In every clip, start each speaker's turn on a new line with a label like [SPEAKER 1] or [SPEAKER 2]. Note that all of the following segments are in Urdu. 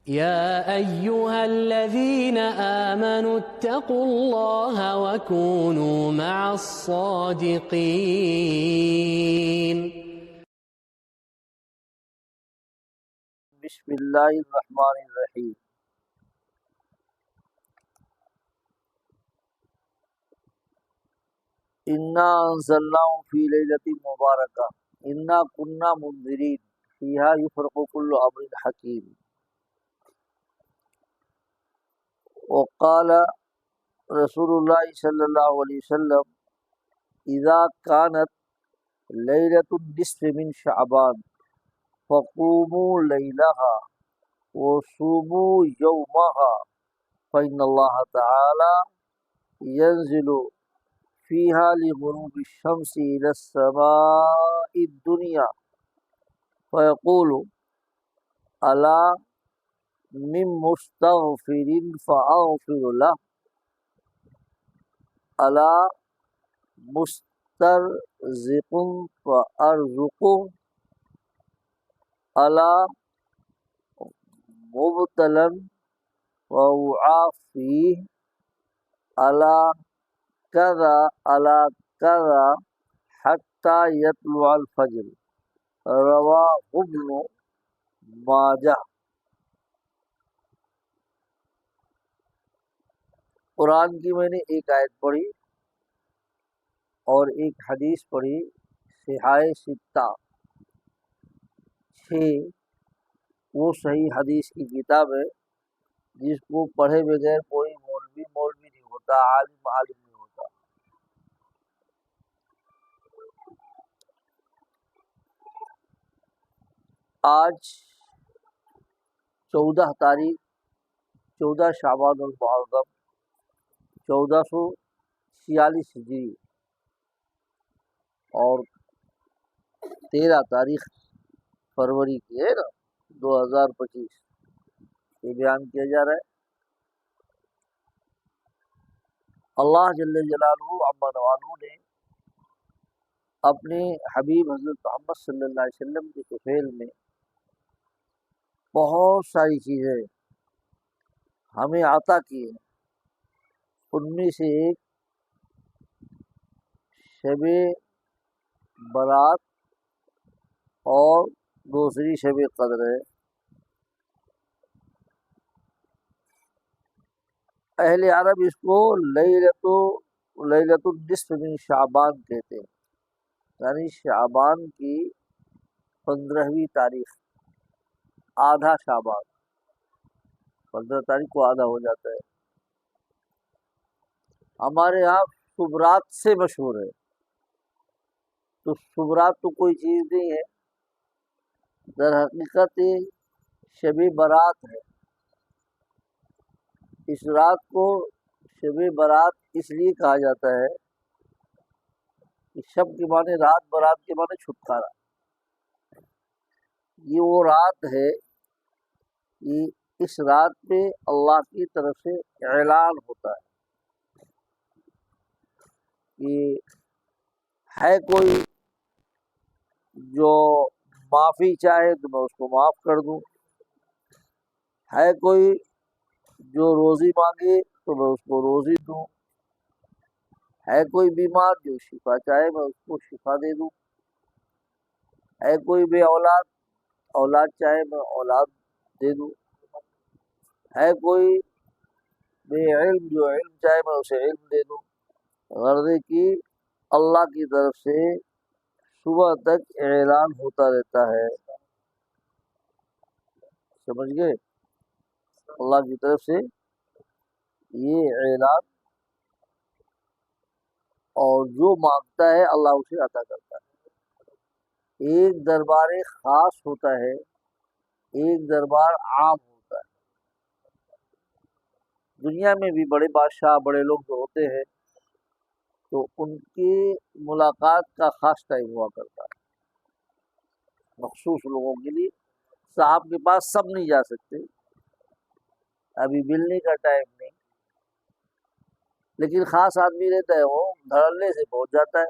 [SPEAKER 1] يا أيها الذين آمنوا اتقوا الله وكونوا مع الصادقين.
[SPEAKER 2] بسم اللہ الرحمن الرحیم. انا انزلناه فی لیلۃ مبارکہ انا کنا منذرین فیہا یفرق کل امر حکیم. وقال رسول اللہ صلی اللہ علیہ وسلم اذا كانت لیلۃ النصف من شعبان فقوموا لیلها وصوموا یومها فإن اللہ تعالی ينزل فيها لغروب الشمس إلى السماء الدنيا فيقول ألا من مستغفر فأغفر له ألا مسترزق فأرزقه ألا مبتلا فأعافيه ألا کذا علی کذا حتی یطلع الفجر. رواہ ابن ماجہ. قرآن کی میں نے ایک آیت پڑھی اور ایک حدیث پڑھی. صحاح ستہ 6 وہ صحیح حدیث کی کتاب ہے جس کو پڑھے بغیر کوئی مولوی نہیں ہوتا، عالم نہیں ہوتا. آج 14 شعبان المعظم 1446 ہجری اور 13 تاریخ فروری کی ہے نا 2025 یہ بیان کیا جا رہا ہے. اللہ جل جلالہ عما نوالہ نے اپنے حبیب حضرت محمد صلی اللہ علیہ وسلم کے طفیل میں بہت ساری چیزیں ہمیں عطا کی ہیں. ان میں سے ایک شب برات اور دوسری شب قدر ہے. اہل عرب اس کو لیلۃ النصف من شعبان کہتے ہیں، یعنی شعبان کی 15ویں تاریخ، آدھا شعبان 15 تاریخ کو آدھا ہو جاتا ہے. ہمارے یہاں صبرات سے مشہور ہے. تو صبرات تو کوئی چیز نہیں ہے، در حقیقت شب برات ہے. اس رات کو شب برات اس لیے کہا جاتا ہے کہ شب کے معنی رات، برات کے معنی چھٹکارا. یہ وہ رات ہے کہ اس رات پہ اللہ کی طرف سے اعلان ہوتا ہے کہ ہے کوئی جو معافی چاہے تو میں اس کو معاف کر دوں، ہے کوئی جو روزی مانگے تو میں اس کو روزی دوں، ہے کوئی بیمار جو شفا چاہے میں اس کو شفا دے دوں، ہے کوئی بے اولاد چاہے میں اولاد دے دوں، ہے کوئی بے علم جو علم چاہے میں اسے علم دے دوں. غرض کی اللہ کی طرف سے صبح تک اعلان ہوتا رہتا ہے. سمجھ گئے؟ اللہ کی طرف سے یہ اعلان، اور جو مانگتا ہے اللہ اسے عطا کرتا ہے. ایک دربار خاص ہوتا ہے، ایک دربار عام ہوتا ہے. دنیا میں بھی بڑے بادشاہ، بڑے لوگ جو ہوتے ہیں تو ان کی ملاقات کا خاص ٹائم ہوا کرتا ہے مخصوص لوگوں کے لیے. صاحب کے پاس سب نہیں جا سکتے، ابھی ملنے کا ٹائم نہیں، لیکن خاص آدمی رہتا ہے وہ دھڑلے سے پہنچ جاتا ہے،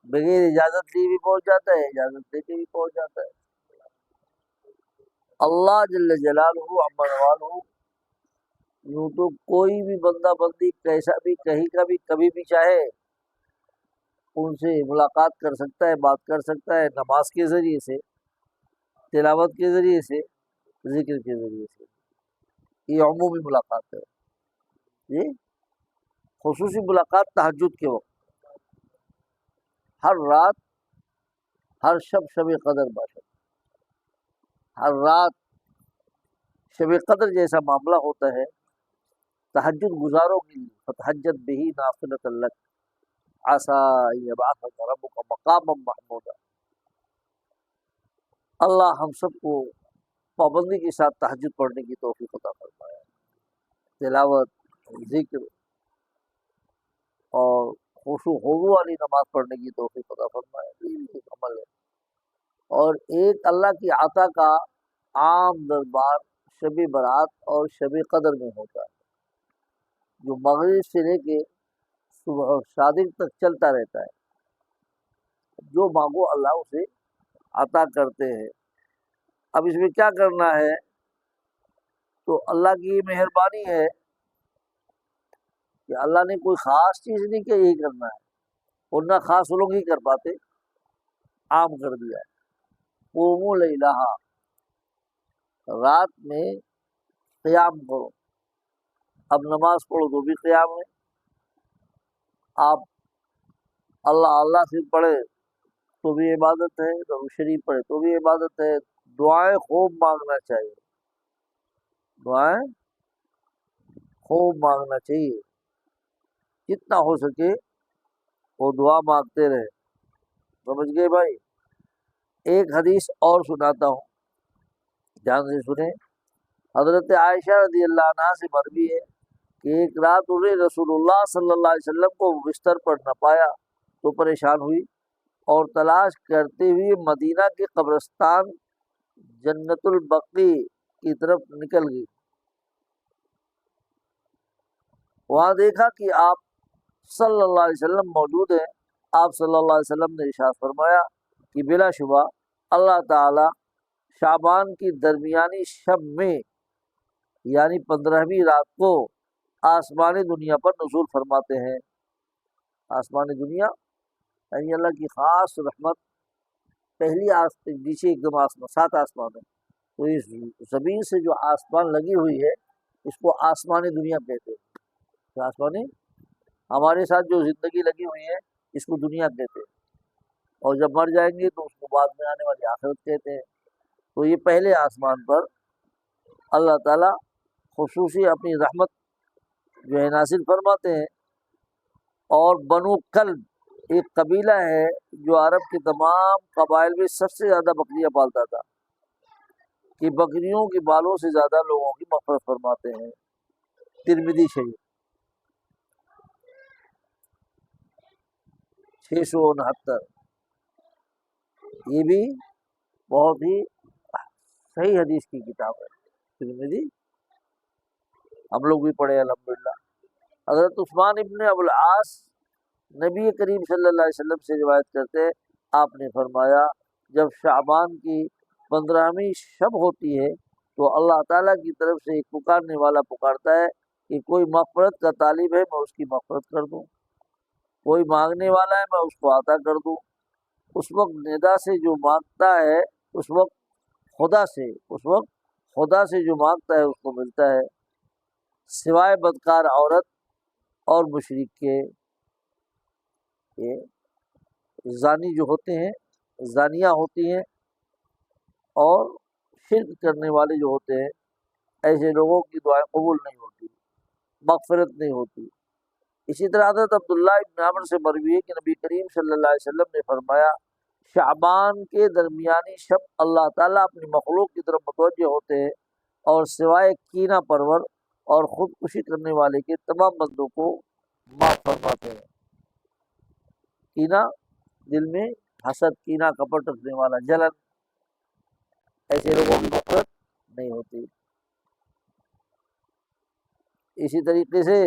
[SPEAKER 2] بغیر اجازت لیے بھی پہنچ جاتا ہے، اجازت دے کے بھی پہنچ جاتا ہے. اللہ جل جلالہ عما نوالہ یوں تو کوئی بھی بندہ بندی کیسا بھی کہیں کا بھی کبھی بھی چاہے ان سے ملاقات کر سکتا ہے، بات کر سکتا ہے، نماز کے ذریعے سے، تلاوت کے ذریعے سے، ذکر کے ذریعے سے۔ یہ عمومی ملاقات ہے۔ یہ خصوصی ملاقات تہجد کے وقت، ہر رات، ہر شب قدر باشد، ہر رات شب قدر جیسا معاملہ ہوتا ہے تہجد گزاروں کے لیے، فتہجد بہ نافلۃ لک عسیٰ ان یبعثک ربک مقاما محمودا۔ اللہ ہم سب کو پابندی کے ساتھ تہجد پڑھنے کی توفیق عطا فرمائے، تلاوت، ذکر اور خشوع خضوع والی نماز پڑھنے کی توفیق عطا فرمائے۔ یہ ایک عمل ہے۔ اور ایک اللہ کی عطا کا عام دربار شب برات اور شب قدر میں ہوتا ہے، جو مغرب سے لے کے صبح صادق تک چلتا رہتا ہے۔ جو مانگو اللہ اسے عطا کرتے ہیں۔ اب اس میں کیا کرنا ہے؟ تو اللہ کی مہربانی ہے کہ اللہ نے کوئی خاص چیز نہیں کہ یہی کرنا ہے، ورنہ خاص لوگ ہی کر پاتے، عام کر دیا ہے۔ قوموا لیلہا، رات میں قیام کرو۔ اب نماز پڑھو تو بھی قیام ہے، آپ اللہ اللہ سے پڑھے تو بھی عبادت ہے، درود شریف پڑھے تو بھی عبادت ہے۔ دعائیں خوب مانگنا چاہیے، دعائیں خوب مانگنا چاہیے، جتنا ہو سکے وہ دعا مانگتے رہے۔ سمجھ گئے بھائی؟ ایک حدیث اور سناتا ہوں، دھیان سے سنیں۔ حضرت عائشہ رضی اللہ عنہا سے مروی ہے کہ ایک رات انہیں رسول اللہ صلی اللہ علیہ وسلم کو بستر پر نہ پایا تو پریشان ہوئی اور تلاش کرتے ہوئے مدینہ کے قبرستان جنت البقیع کی طرف نکل گئی۔ وہاں دیکھا کہ آپ صلی اللہ علیہ وسلم موجود ہیں۔ آپ صلی اللہ علیہ وسلم نے ارشاد فرمایا کہ بلا شبہ اللہ تعالی شعبان کی درمیانی شب میں یعنی 15ویں رات کو آسمانی دنیا پر نزول فرماتے ہیں۔ آسمانی دنیا یعنی اللہ کی خاص رحمت، پہلی نیچے ایک دم آسمان، 7 آسمان ہے، تو اس زمین سے جو آسمان لگی ہوئی ہے اس کو آسمانی دنیا کہتے ہیں۔ آسمانی، ہمارے ساتھ جو زندگی لگی ہوئی ہے اس کو دنیا کہتے ہیں، اور جب مر جائیں گے تو اس کو بعد میں آنے والی آخرت کہتے ہیں۔ تو یہ پہلے آسمان پر اللہ تعالیٰ خصوصی اپنی رحمت جو ہے نازل فرماتے ہیں۔ اور بنو کلب ایک قبیلہ ہے جو عرب کے تمام قبائل میں سب سے زیادہ بکریاں پالتا تھا، کہ بکریوں کے بالوں سے زیادہ لوگوں کی مغفرت فرماتے ہیں۔ ترمذی شریف 669، یہ بھی بہت ہی صحیح حدیث کی کتاب ہے ترمذی، ہم لوگ بھی پڑھے الحمدللہ۔ حضرت عثمان ابن ابوالعاص نبی کریم صلی اللہ علیہ وسلم سے روایت کرتے ہیں، آپ نے فرمایا جب شعبان کی 15ویں شب ہوتی ہے تو اللہ تعالیٰ کی طرف سے ایک پکارنے والا پکارتا ہے کہ کوئی مغفرت کا طالب ہے میں اس کی مغفرت کر دوں، کوئی مانگنے والا ہے میں اس کو عطا کر دوں۔ اس وقت ندا سے جو مانگتا ہے اس وقت خدا سے جو مانگتا ہے اس کو ملتا ہے، سوائے بدکار عورت اور مشرک کے۔ یہ زانی جو ہوتے ہیں، زانیہ ہوتی ہیں، اور شرک کرنے والے جو ہوتے ہیں، ایسے لوگوں کی دعائیں قبول نہیں ہوتی، مغفرت نہیں ہوتی۔ اسی طرح حضرت عبداللہ ابن عمر سے مروی ہے کہ نبی کریم صلی اللہ علیہ وسلم نے فرمایا شعبان کے درمیانی شب اللہ تعالیٰ اپنی مخلوق کی طرف متوجہ ہوتے ہیں اور سوائے کینہ پرور اور خودکشی کرنے والے کے تمام بندوں کو معاف فرماتے ہیں۔ کینہ دل میں حسد، کینہ کپٹ رکھنے والا، جلن، ایسے لوگوں کی مغفرت نہیں ہوتی۔ اسی طریقے سے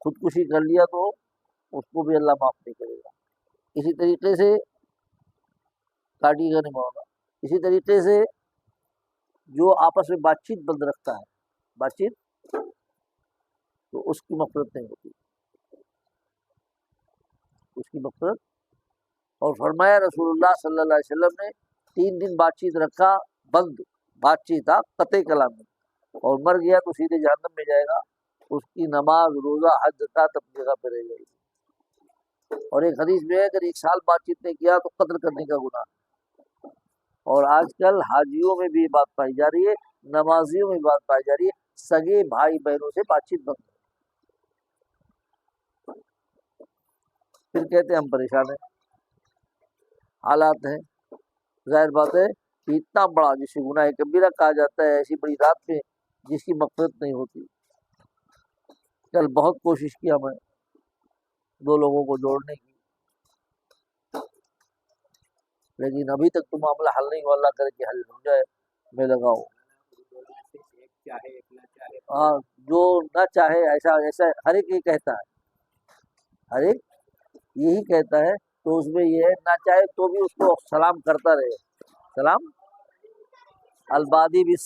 [SPEAKER 2] خودکشی کر لیا تو اس کو بھی اللہ معاف نہیں کرے گا۔ اسی طریقے سے کاٹی کا نہیں ہوگا۔ اسی طریقے سے جو آپس میں بات چیت بند رکھتا ہے، بات چیت، تو اس کی مغفرت نہیں ہوتی، اس کی مغفرت۔ اور فرمایا رسول اللہ صلی اللہ علیہ وسلم نے 3 دن بات چیت رکھا بند، بات چیت قطع کلام میں، اور مر گیا تو سیدھے جہنم میں جائے گا، اس کی نماز روزہ حج زکات اپنی جگہ پہ رہ جائے گی۔ اور ایک حدیث میں ہے اگر 1 سال بات چیت نہیں کیا تو قتل کرنے کا گناہ۔ اور آج کل حاجیوں میں بھی یہ بات پائی جا رہی ہے، نمازیوں میں بھی بات پائی جا رہی ہے، سگے بھائی بہنوں سے بات چیت بند۔ پھر کہتے ہیں ہم پریشان ہیں، حالات ہیں، ظاہر بات ہے کہ اتنا بڑا جسے گناہ کبیرہ کہا جاتا ہے، ایسی بڑی رات میں جس کی مغفرت نہیں ہوتی۔ کل بہت کوشش کیا میں 2 لوگوں کو جوڑنے کی، لیکن ابھی تک تو معاملہ حل نہیں ہوا، اللہ کرے کہ حل ہو جائے، میں لگا ہوں۔ ہاں، جو نہ چاہے ایسا ہر ایک یہ کہتا ہے، ہر ایک یہی کہتا ہے، تو اس میں یہ ہے نہ چاہے تو بھی اس کو سلام کرتا رہے، سلام البادی بس،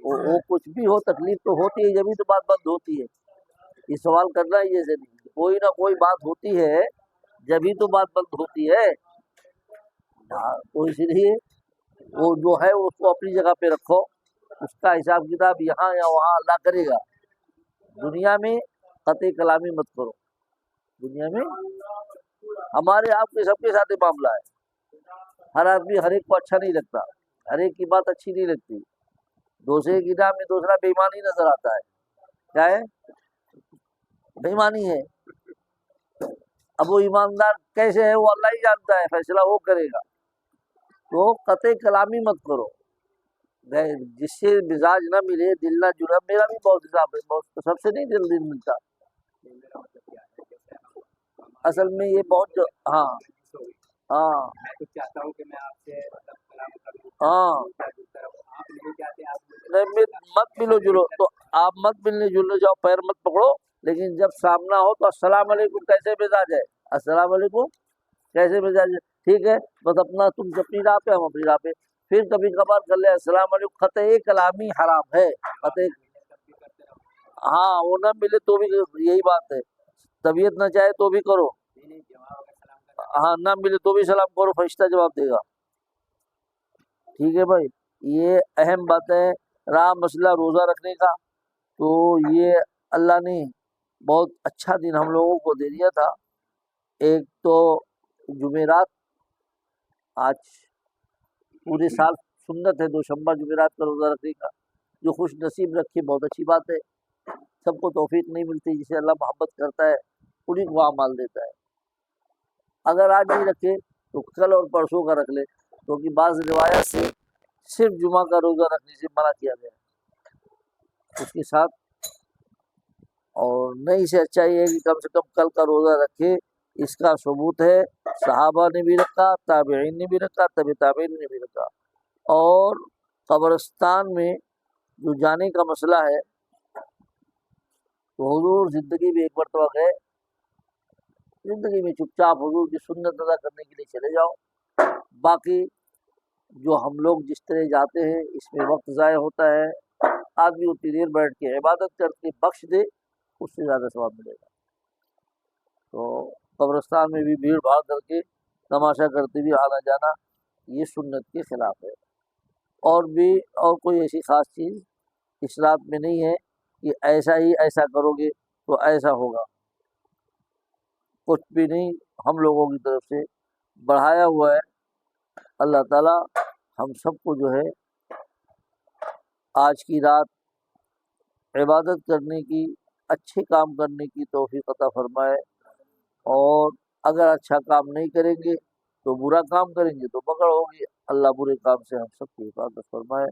[SPEAKER 2] وہ کچھ بھی ہو تکلیف تو ہوتی ہے، جبھی تو بات بند ہوتی ہے۔ یہ سوال کرنا ہی جیسے نہیں، کوئی نہ کوئی بات ہوتی ہے جبھی تو بات بند ہوتی ہے۔ تو اس لیے وہ جو ہے اس کو اپنی جگہ پہ رکھو، اس کا حساب کتاب یہاں یا وہاں اللہ کرے گا۔ دنیا میں قطع کلامی مت کرو، دنیا میں ہمارے آپ کے سب کے ساتھ یہ معاملہ ہے، ہر آدمی ہر ایک کو اچھا نہیں لگتا، ہر ایک کی بات اچھی نہیں لگتی، دوسرے کی نام میں دوسرا بے ایمانی نظر آتا ہے، کیا ہے؟ بے ایمانی ہے۔ اب وہ ایماندار کیسے ہے وہ اللہ ہی جانتا ہے، فیصلہ وہ کرے گا۔ تو قطع کلامی مت کرو، جس سے مزاج نہ ملے، دل نہ جڑا۔ میرا بھی بہت حساب ہے، بہت، سب سے نہیں دل ملتا اصل میں، یہ بہت ہاں ہاں ہاں، نہیں مت ملو جلو تو آپ مت ملنے جلنے جاؤ، پیر مت پکڑو، لیکن جب سامنا ہو تو السلام علیکم کیسے مزاج ہے، السلام علیکم کیسے مزاج ہے، ٹھیک ہے، بس اپنا تم اپنی راہ پہ، ہم اپنی راہ پہ، پھر کبھی کبھار کر لے السلام علیکم۔ قطع کلامی حرام ہے، قطع، ہاں وہ نہ ملے تو بھی یہی بات ہے، طبیعت نہ چاہے تو بھی کرو، ہاں نہ ملے تو بھی سلام کرو، فرشتہ جواب دے گا، ٹھیک ہے بھائی۔ یہ اہم بات ہے۔ رہا مسئلہ روزہ رکھنے کا، تو یہ اللہ نے بہت اچھا دن ہم لوگوں کو دے دیا تھا۔ ایک تو جمعرات، آج پورے سال سنت ہے دوشنبہ جمعرات کا روزہ رکھنے کا، جو خوش نصیب رکھے بہت اچھی بات ہے، سب کو توفیق نہیں ملتی، جسے اللہ محبت کرتا ہے انہیں کو اعمال دیتا ہے۔ اگر آج نہیں رکھے تو کل اور پرسوں کا رکھ لے، کیونکہ بعض روایات سے صرف جمعہ کا روزہ رکھنے سے منع کیا گیا ہے اس کے ساتھ، اور نہیں سے اچھا یہ ہے کہ کم سے کم کل کا روزہ رکھے۔ اس کا ثبوت ہے صحابہ نے بھی رکھا، تابعین نے بھی رکھا، تبع تابعین نے بھی رکھا۔ اور قبرستان میں جو جانے کا مسئلہ ہے، تو حضور زندگی میں ایک مرتبہ گئے، زندگی میں چپ چاپ حضور کی سنت ادا کرنے کے لیے چلے جاؤ، باقی جو ہم لوگ جس طرح جاتے ہیں اس میں وقت ضائع ہوتا ہے، آدمی اتنی دیر بیٹھ کے عبادت کر کے بخش دے، اس سے زیادہ ثواب ملے گا۔ تو قبرستان میں بھی بھیڑ بھاڑ کر کے تماشا کرتے بھی آنا جانا، یہ سنت کے خلاف ہے۔ اور کوئی ایسی خاص چیز اسلام میں نہیں ہے کہ ایسا ہی ایسا کرو گے تو ایسا ہوگا، کچھ بھی نہیں، ہم لوگوں کی طرف سے بڑھایا ہوا ہے۔ اللہ تعالیٰ ہم سب کو جو ہے آج کی رات عبادت کرنے کی، اچھے کام کرنے کی توفیق عطا فرمائے، اور اگر اچھا کام نہیں کریں گے تو برا کام کریں گے تو پکڑ ہوگی، اللہ برے کام سے ہم سب کی حفاظت فرمائے۔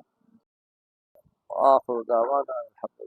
[SPEAKER 2] آخر دعوانا الحمد